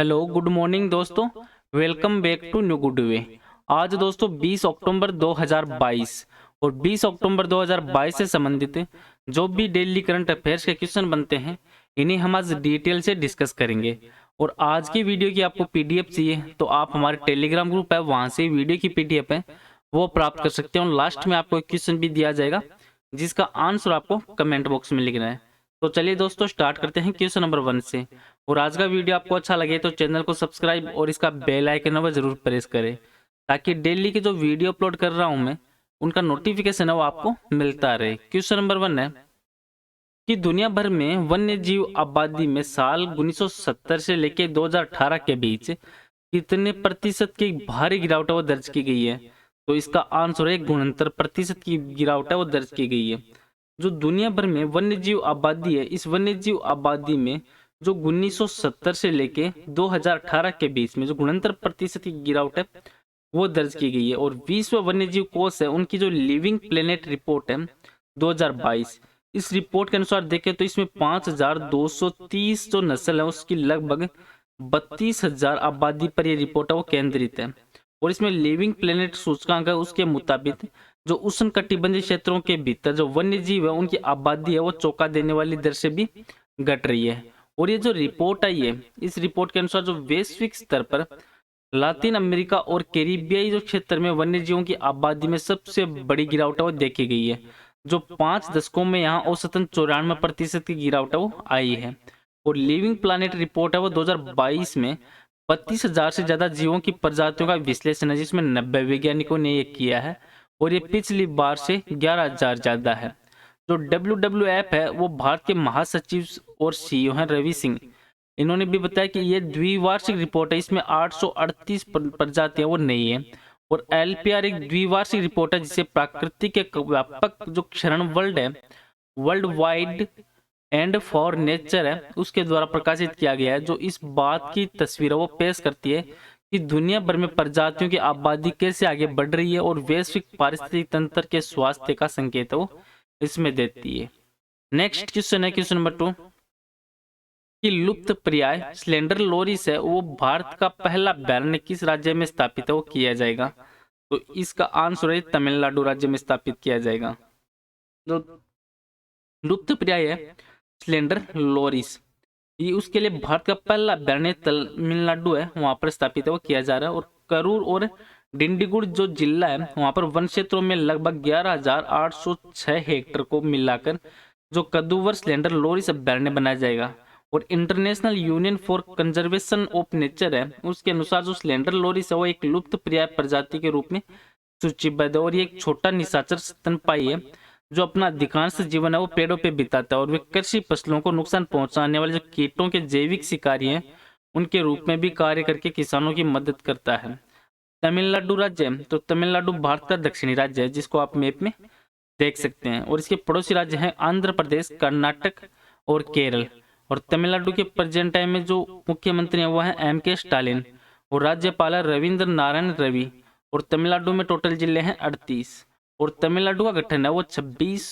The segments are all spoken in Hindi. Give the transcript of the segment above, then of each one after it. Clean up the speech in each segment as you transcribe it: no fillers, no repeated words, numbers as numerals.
हेलो गुड मॉर्निंग दोस्तों। Welcome back to new good way. आज दोस्तों 20 अक्टूबर 2022 और 20 अक्टूबर 2022 से संबंधित जो भी डेली करंट अफेयर्स के क्वेश्चन बनते हैं इन्हें हम आज डिटेल से डिस्कस करेंगे। और आज की वीडियो की आपको पीडीएफ चाहिए तो आप हमारे टेलीग्राम ग्रुप है वहां से वीडियो की पीडीएफ है वो प्राप्त कर सकते हैं। और लास्ट में आपको एक क्वेश्चन भी दिया जाएगा जिसका आंसर आपको कमेंट बॉक्स में लिखना है। तो चलिए दोस्तों स्टार्ट करते हैं क्वेश्चन नंबर 1 से। और आज का वीडियो आपको अच्छा लगे तो चैनल को सब्सक्राइब और इसका बेल आइकन है वो जरूर प्रेस करें ताकि डेली के जो वीडियो अपलोड कर रहा हूं मैं उनका नोटिफिकेशन है वो आपको मिलता रहे। क्वेश्चन नंबर 1 है कि दुनिया भर में वन्य जीव आबादी में साल 1970 से लेकर 2018 के बीच कितने प्रतिशत की भारी गिरावट है वो दर्ज की गई है। तो इसका आंसर है 69% की गिरावट है वो दर्ज की गई है। जो दुनिया भर में वन्य जीव आबादी है इस वन्य जीव आबादी में जो 1970 से लेके 2018 के बीच में जो 69% की गिरावट है वो दर्ज की गई है। और विश्व वन्यजीव कोष है उनकी जो लिविंग प्लेनेट रिपोर्ट है 2022, इस रिपोर्ट के अनुसार देखें तो इसमें 5230 जो नस्ल है उसकी लगभग 32,000 आबादी पर यह रिपोर्ट है वो केंद्रित है। और इसमें लिविंग प्लेनेट सूचकांक है उसके मुताबिक जो उष्ण कटिबंधीय क्षेत्रों के भीतर जो वन्य जीव है उनकी आबादी है वो चौंका देने वाली दर से भी घट रही है। और ये जो रिपोर्ट आई है इस रिपोर्ट के अनुसार जो वैश्विक स्तर पर लातिन अमेरिका और कैरिबियाई जो क्षेत्र में वन्य जीवों की आबादी में सबसे बड़ी गिरावट है वो देखी गई है। जो 5 दशकों में यहाँ औसतन 94% की गिरावट है वो आई है। और लिविंग प्लानिट रिपोर्ट है वो 2022 में 32,000 से ज्यादा जीवों की प्रजातियों का विश्लेषण है जिसमें 90 वैज्ञानिकों ने ये किया है। और ये पिछली बार से 11,000 ज्यादा है। जो WWF है वो भारत के महासचिव और सीईओ हैं रवि सिंह, इन्होंने भी बताया कि ये द्विवार्षिक रिपोर्ट है, इसमें 838 प्रजातियां वो नहीं है। और LPR एक द्विवार्षिक रिपोर्ट है जिसे प्राकृतिक एक व्यापक जो क्षरण world wide and for nature है उसके द्वारा प्रकाशित किया गया है। जो इस बात की तस्वीर वो पेश करती है कि दुनिया भर में प्रजातियों की आबादी कैसे आगे बढ़ रही है और वैश्विक पारिस्थितिक तंत्र के स्वास्थ्य का संकेत वो इसमें देती है। नेक्स्ट क्वेश्चन है क्वेश्चन नंबर 2 कि लुप्त प्राय स्लेंडर लोरिस है वो भारत का पहला अभ्यारण्य किस राज्य में स्थापित है वो किया जाएगा। तो इसका आंसर है तमिलनाडु राज्य में स्थापित किया जाएगा। जो लुप्त प्राय है स्लेंडर लोरिस ये उसके लिए भारत का पहला अभ्यारण्य तमिलनाडु है वहां पर स्थापित है वो किया जा रहा है। और करूर और डिंडीगुड़ जो जिला है वहां पर वन क्षेत्रों में लगभग 11,806 हेक्टेयर को मिलाकर जो कद्दूवर स्लेंडर लोरिस अभ्यारण्य बनाया जाएगा। और international union for conservation of nature है उसके अनुसार जो स्लेंडर लोरिस है वो एक लुप्त प्राय प्रजाति के रूप में सूचीबद्ध है। और ये एक छोटा निशाचर स्तनपायी है जो अपना अधिकांश जीवन है वो पेड़ों पे बिताता है और वे कृषि फसलों को नुकसान पहुंचाने वाले जो कीटों के जैविक शिकारी हैं उनके रूप में भी कार्य करके किसानों की मदद करता है। तमिलनाडु राज्य तो तमिलनाडु भारत का दक्षिणी राज्य है जिसको आप मैप में देख सकते हैं। और इसके पड़ोसी राज्य हैं आंध्र प्रदेश, कर्नाटक और केरल। और तमिलनाडु के प्रेजेंट टाइम में जो मुख्यमंत्री हैं वो है MK स्टालिन और राज्यपाल है रविंद्र नारायण रवि। और तमिलनाडु में टोटल जिले हैं 38। और तमिलनाडु का गठन है वो 26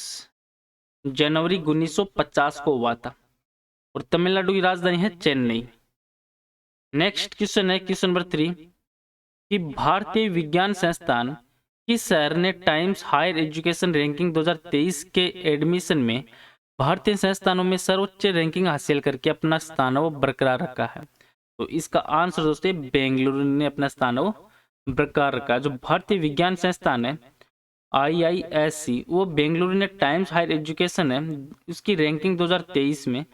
जनवरी 1950 को हुआ था। और तमिलनाडु की राजधानी है चेन्नई। नेक्स्ट क्वेश्चन है क्वेश्चन नंबर 3 कि भारतीय विज्ञान संस्थान किस शहर ने टाइम्स हायर एजुकेशन रैंकिंग 2023 के एडमिशन में भारतीय संस्थानों में सर्वोच्च रैंकिंग हासिल करके अपना स्थान वो बरकरार रखा है। तो इसका आंसर दोस्तों बेंगलुरु ने अपना स्थान वो बरकरार रखा। जो भारतीय विज्ञान संस्थान है IISc वो बेंगलुरु ने टाइम्स हायर एजुकेशन है उसकी रैंकिंग 2023 में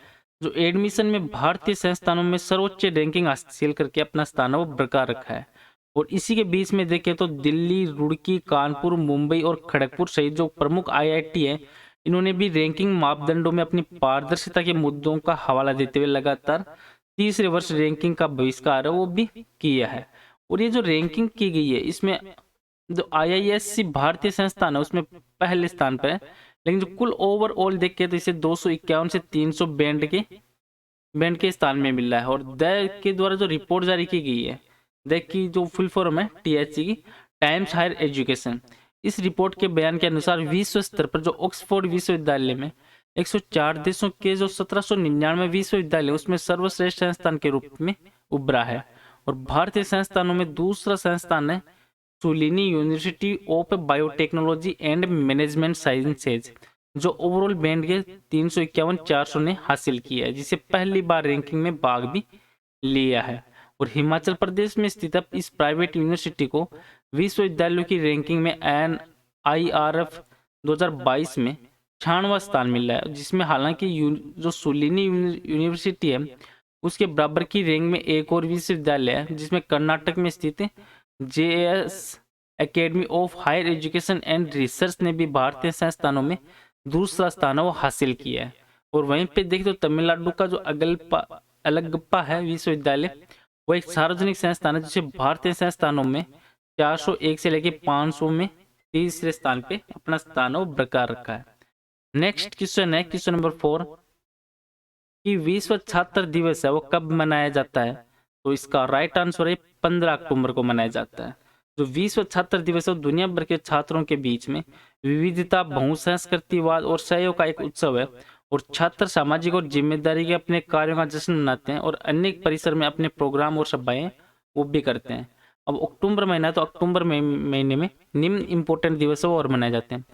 जो एडमिशन में भारतीय संस्थानों में सर्वोच्च रैंकिंग हासिल करके अपना स्थान वो बरकरार रखा है। और इसी के बीच में देखें तो दिल्ली, रुड़की, कानपुर, मुंबई और खड़गपुर सहित जो प्रमुख IIT है इन्होंने भी रैंकिंग मापदंडों में अपनी पारदर्शिता के मुद्दों का हवाला देते हुए लगातार तीसरे वर्ष रैंकिंग का बहिष्कार है वो भी किया है। और ये जो रैंकिंग की गई है इसमें जो IISc भारतीय संस्थान है उसमें पहले स्थान पर है। लेकिन जो कुल ओवरऑल देखें तो इसे 251 से 300 बैंड के स्थान में मिल रहा है। और द के द्वारा जो रिपोर्ट जारी की गई है द की जो फुल फॉर्म है THC की टाइम्स हायर एजुकेशन, इस रिपोर्ट के बयान के अनुसार विश्व स्तर पर जो ऑक्सफोर्ड विश्वविद्यालय में 104 देशों के जो 1799 विश्वविद्यालय उसमें सर्वश्रेष्ठ संस्थान के रूप में उभरा है। और भारतीय संस्थानों में दूसरा संस्थान है Shoolini university of biotechnology and management sciences, जो ओवरऑल बैंड के 351-400 ने हासिल किया है, जिसे पहली बार रैंकिंग में भाग भी लिया है। और हिमाचल प्रदेश में स्थित इस प्राइवेट यूनिवर्सिटी को विश्वविद्यालयों की रैंकिंग में NIRF 2022 में 96वां स्थान मिला है, जिसमें हालांकि जो सुलिनी यूनिवर्सिटी है उसके बराबर की रैंक में एक और विश्वविद्यालय है, जिसमें कर्नाटक में स्थित JS academy of higher education and research ने भी भारतीय संस्थानों में दूसरा स्थान वो हासिल किया है। और वहीं पे देखें तो तमिलनाडु का जो अलगप्पा है विश्वविद्यालय, वो एक सार्वजनिक संस्थान है जिसे भारतीय संस्थानों में 401 से लेकर 500 में तीसरे स्थान पे अपना स्थान वो बरकरार रखा है। नेक्स्ट क्वेश्चन है क्वेश्चन नंबर 4 कि विश्व छात्र दिवस है वो कब मनाया जाता है। तो इसका राइट आंसर है 15 अक्टूबर को मनाया जाता है। जो विश्व छात्र दिवस है दुनिया भर के छात्रों के बीच में विविधता, बहुसंस्कृतिवाद और सहयोग का एक उत्सव है। और छात्र सामाजिक और जिम्मेदारी के अपने कार्यों का जश्न मनाते हैं और अनेक परिसर में अपने प्रोग्राम और सभाएं वो भी करते हैं। अब अक्टूबर महीना, तो अक्टूबर महीने में निम्न इंपॉर्टेंट दिवस और मनाए जाते हैं।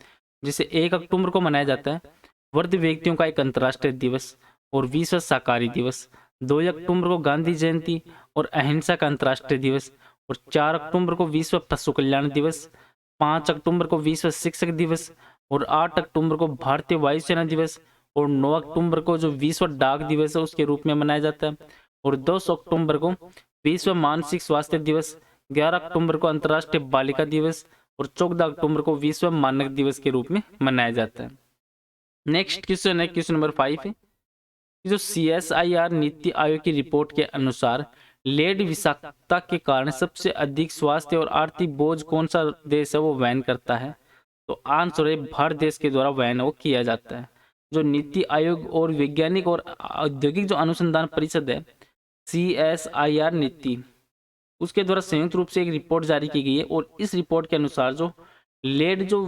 जैसे 1 अक्टूबर को मनाया जाता है वृद्ध व्यक्तियों का एक अंतर्राष्ट्रीय दिवस और विश्व शाकाहारी दिवस। 2 अक्टूबर को गांधी जयंती और अहिंसा का अंतर्राष्ट्रीय दिवस। और 4 अक्टूबर को विश्व पशु कल्याण दिवस। 5 अक्टूबर को विश्व शिक्षक दिवस। और 8 अक्टूबर को भारतीय वायुसेना दिवस। और 9 अक्टूबर को जो विश्व डाक दिवस है उसके रूप में मनाया जाता है। और 10 अक्टूबर को विश्व मानसिक स्वास्थ्य दिवस। 11 अक्टूबर को अंतर्राष्ट्रीय बालिका दिवस। और 14 अक्टूबर को विश्व मानक दिवस के रूप में मनाया जाता है। नेक्स्ट क्वेश्चन है क्वेश्चन नंबर 5 है जो CSIR नीति आयोग की रिपोर्ट के अनुसार लेड विषाक्तता के कारण सबसे अधिक स्वास्थ्य और आर्थिक बोझ कौन सा देश है वो वहन करता है। तो आंसर है भारत देश के द्वारा वहन वो किया जाता है। जो नीति आयोग और वैज्ञानिक और औद्योगिक जो अनुसंधान परिषद है CSIR नीति, उसके द्वारा संयुक्त रूप से एक रिपोर्ट जारी की गई है। और इस रिपोर्ट के अनुसार जो लेड जो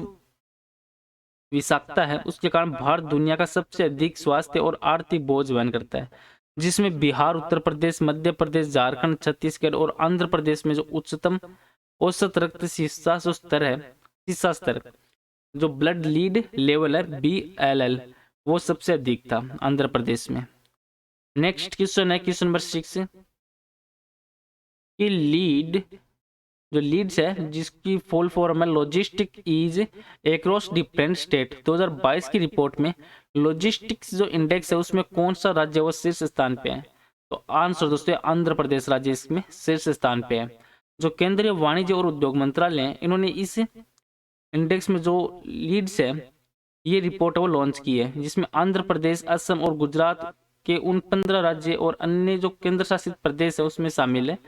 विषाक्तता है उसके कारण भारत दुनिया का सबसे अधिक स्वास्थ्य और आर्थिक बोझ वहन करता है, जिसमें बिहार, उत्तर प्रदेश, मध्य प्रदेश, झारखंड, छत्तीसगढ़ और आंध्र प्रदेश में जो उच्चतम औसत रक्त शीर्षा स्तर है, शीर्षा स्तर जो ब्लड लीड लेवल है BLL, वो सबसे अधिक था आंध्र प्रदेश में। नेक्स्ट क्वेश्चन है क्वेश्चन नंबर 6 कि लीड जो लीड्स है जिसकी फुल फॉर्म है logistic is across different state, 2022 की रिपोर्ट में लॉजिस्टिक्स जो इंडेक्स है उसमें कौन सा राज्य वो शीर्ष स्थान पे है। तो आंसर दोस्तों आंध्र प्रदेश राज्य इसमें शीर्ष स्थान पे है। जो केंद्रीय वाणिज्य और उद्योग मंत्रालय है इन्होंने इस इंडेक्स में जो लीड्स है ये रिपोर्ट वो लॉन्च की है, जिसमें आंध्र प्रदेश, असम और गुजरात के उन 15 राज्य और अन्य जो केंद्र शासित प्रदेश है उसमें शामिल है,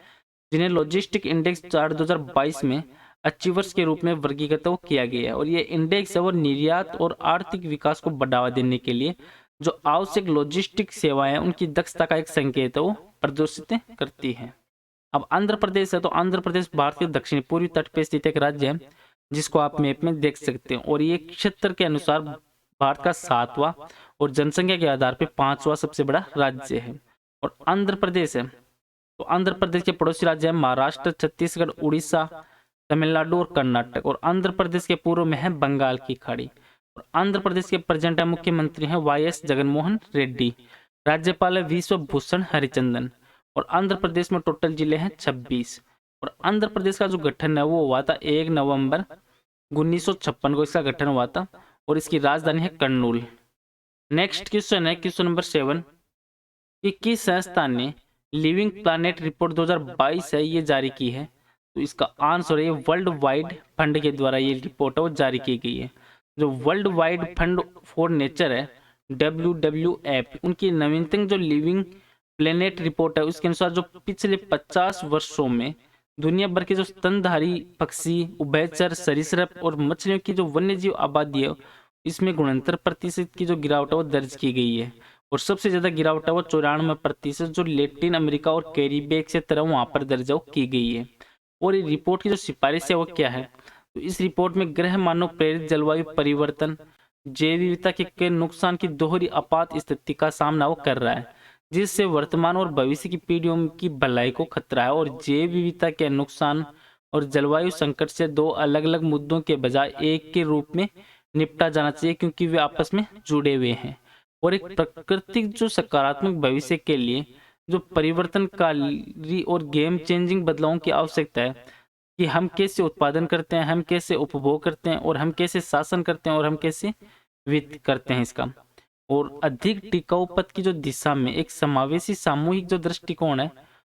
जिन्हें लॉजिस्टिक इंडेक्स 2022 में अचीवर्स के रूप में वर्गीकृत किया गया है। और ये इंडेक्स है वो निर्यात और आर्थिक विकास को बढ़ावा देने के लिए जो आवश्यक लॉजिस्टिक सेवाएं हैं उनकी दक्षता का एक संकेत है वो प्रदर्शित करती है। अब आंध्र प्रदेश है, तो आंध्र प्रदेश भारत के दक्षिण पूर्वी तट पर स्थित एक राज्य है जिसको आप मैप में देख सकते हैं। और ये क्षेत्र के अनुसार भारत का 7वां और जनसंख्या के आधार पर 5वां सबसे बड़ा राज्य है। और आंध्र प्रदेश है, तो आंध्र प्रदेश के पड़ोसी राज्य है महाराष्ट्र, छत्तीसगढ़, उड़ीसा, तमिलनाडु और कर्नाटक। और आंध्र प्रदेश के पूर्व में है बंगाल की खाड़ी। और आंध्र प्रदेश के प्रेजेंट मुख्यमंत्री हैं YS जगनमोहन रेड्डी। राज्यपाल है विश्वभूषण हरिचंदन। और आंध्र प्रदेश में टोटल जिले हैं 26। और आंध्र प्रदेश का जो गठन है वो हुआ था 1 नवंबर 1956 को इसका गठन हुआ था। और इसकी राजधानी है कर्नूल। नेक्स्ट क्वेश्चन है क्वेश्चन नंबर 7 कि किस संस्था ने लिविंग प्लैनेट रिपोर्ट 2022 है ये जारी की है। तो इसका आंसर है वर्ल्ड वाइड फंड के द्वारा ये रिपोर्ट है वो जारी की गई है। जो world wide fund for nature है WWF, उनकी नवीनतम जो लिविंग प्लैनेट रिपोर्ट है उसके अनुसार जो पिछले 50 वर्षों में दुनिया भर के जो स्तनधारी पक्षी, उभयचर, सरीसृप और मछलियों की जो वन्यजीव आबादी है इसमें गुणोत्तर प्रतिशत की जो गिरावट है वो दर्ज की गई है। और सबसे ज्यादा गिरावट है वो 94% जो लैटिन अमेरिका और कैरिबियन से तरह वहां पर दर्ज की गई है। और ये रिपोर्ट की जो सिफारिश है वो क्या है, तो इस रिपोर्ट में ग्रह मानव प्रेरित जलवायु परिवर्तन, जैव विविधता के नुकसान की दोहरी आपात स्थिति का सामना वो कर रहा है, जिससे वर्तमान और भविष्य की पीढ़ियों की भलाई को खतरा है। और जैव विविधता के नुकसान और जलवायु संकट से दो अलग अलग मुद्दों के बजाय एक के रूप में निपटा जाना चाहिए, क्योंकि वे आपस में जुड़े हुए हैं। और एक प्राकृतिक जो सकारात्मक भविष्य के लिए जो परिवर्तनकारी और गेम चेंजिंग बदलावों की आवश्यकता है, कि हम कैसे उत्पादन करते हैं, हम कैसे उपभोग करते हैं, और हम कैसे शासन करते हैं, और हम कैसे वित्त करते हैं इसका। और अधिक टिकाऊपद की जो दिशा में एक समावेशी सामूहिक जो दृष्टिकोण है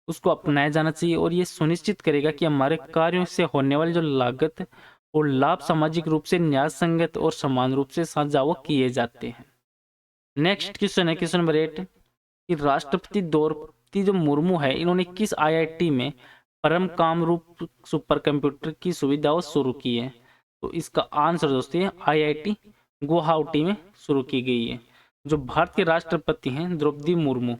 उसको अपनाया जाना चाहिए। और ये सुनिश्चित करेगा कि हमारे कार्यों से होने वाली जो लागत और लाभ सामाजिक रूप से न्याय संगत और समान रूप से साझा वो किए जाते हैं। नेक्स्ट क्वेश्चन है क्वेश्चन नंबर 8 कि राष्ट्रपति द्रौपदी जो मुर्मू है, इन्होंने किस आईआईटी में परम कामरूप सुपर कंप्यूटर की सुविधा शुरू की है? तो इसका आंसर दोस्तों आईआईटी गुवाहाटी में शुरू की गई है। जो भारत के राष्ट्रपति हैं द्रौपदी मुर्मू,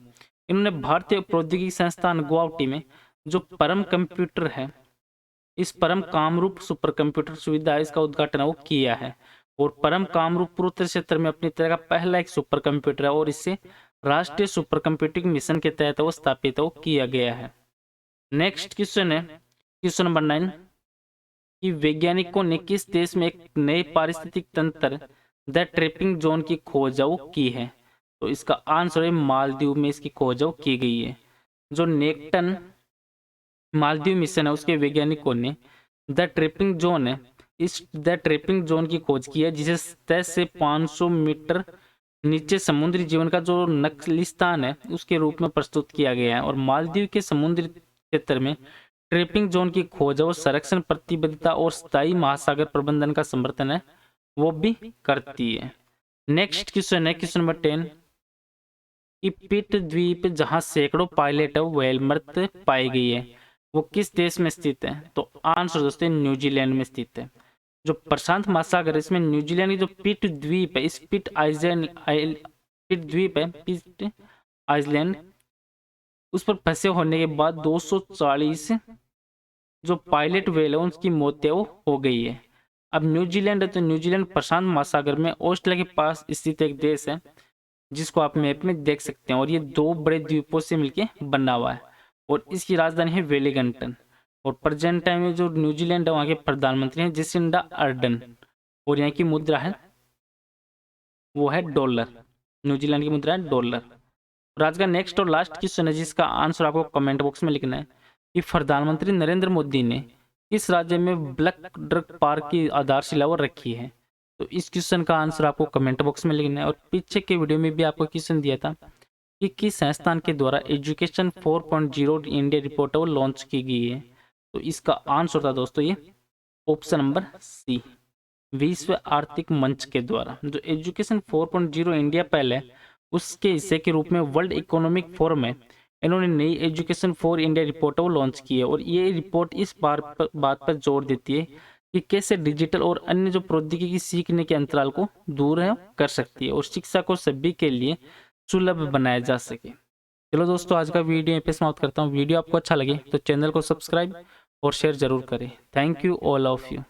इन्होंने भारतीय प्रौद्योगिकी संस्थान गुवाहाटी में जो परम कंप्यूटर है, इस परम कामरूप सुपर कंप्यूटर सुविधा है, इसका उद्घाटन वो किया है। और परम कामरूप पूर्वोत्तर क्षेत्र में अपनी तरह का पहला एक सुपर कंप्यूटर है, और इससे राष्ट्रीय सुपर कंप्यूटिंग मिशन के तहत वो स्थापित वो किया गया है। नेक्स्ट क्वेश्चन है क्वेश्चन नंबर 9 कि वैज्ञानिकों ने किस देश में एक नए पारिस्थितिक तंत्र द ट्रैपिंग जोन की खोज वो की है? तो इसका आंसर है मालदीव में इसकी खोज वो की गई है। जो नेक्टन मालदीव मिशन है उसके वैज्ञानिकों ने द ट्रैपिंग जोन है, इस द ट्रैपिंग जोन की खोज की है, जिसे 10 से 500 मीटर नीचे समुद्री जीवन का जो नक्सलिस्तान है उसके रूप में प्रस्तुत किया गया है। और मालदीव के समुद्री क्षेत्र में ट्रैपिंग जोन की खोज और संरक्षण प्रतिबद्धता और स्थायी महासागर प्रबंधन का समर्थन है वो भी करती है। नेक्स्ट क्वेश्चन है क्वेश्चन नंबर 10 कि पिट द्वीप जहां सैकड़ों पायलट व्हेल मृत पाई गई है वो किस देश में स्थित है? तो आंसर दोस्तों न्यूजीलैंड में स्थित है। जो प्रशांत महासागर इसमें न्यूजीलैंड की जो पिट द्वीप है, इस पिट द्वीप है, पिट आइलैंड, उस पर फंसे होने के बाद 240 जो पायलट व्हेल है उनकी मौत वो हो गई है। अब न्यूजीलैंड है, तो न्यूजीलैंड प्रशांत महासागर में ऑस्ट्रेलिया के पास स्थित एक देश है, जिसको आप मैप में देख सकते हैं। और ये दो बड़े द्वीपों से मिलके बना हुआ है, और इसकी राजधानी है वेलिंगटन। और प्रेजेंट टाइम में जो न्यूजीलैंड है वहाँ के प्रधानमंत्री हैं जेसिंडा अर्डन, और यहाँ की मुद्रा है वो है डॉलर। न्यूजीलैंड की मुद्रा है डॉलर। और आज का नेक्स्ट और लास्ट क्वेश्चन है जिसका आंसर आपको कमेंट बॉक्स में लिखना है कि प्रधानमंत्री नरेंद्र मोदी ने किस राज्य में ब्लैक ड्रग पार्क की आधारशिला वो रखी है? तो इस क्वेश्चन का आंसर आपको कमेंट बॉक्स में लिखना है। और पीछे के वीडियो में भी आपको क्वेश्चन दिया था कि किस संस्थान के द्वारा एजुकेशन 4.0 इंडिया रिपोर्ट वो लॉन्च की गई है? तो इसका आंसर था दोस्तों ये ऑप्शन नंबर सी, विश्व आर्थिक मंच के द्वारा। जो एजुकेशन 4.0 इंडिया पहले उसके हिस्से के रूप में वर्ल्ड इकोनॉमिक फोरम है, इन्होंने नई एजुकेशन फॉर इंडिया रिपोर्ट वो लॉन्च की है। और ये रिपोर्ट इस बात पर जोर देती है कि कैसे डिजिटल और अन्य जो प्रौद्योगिकी सीखने के अंतराल को दूर है कर सकती है और शिक्षा को सभी के लिए सुलभ बनाया जा सके। चलो दोस्तों, आज का वीडियो यहीं पे समाप्त करता हूँ। वीडियो आपको अच्छा लगे तो चैनल को सब्सक्राइब और शेयर जरूर करें। Thank you all of you.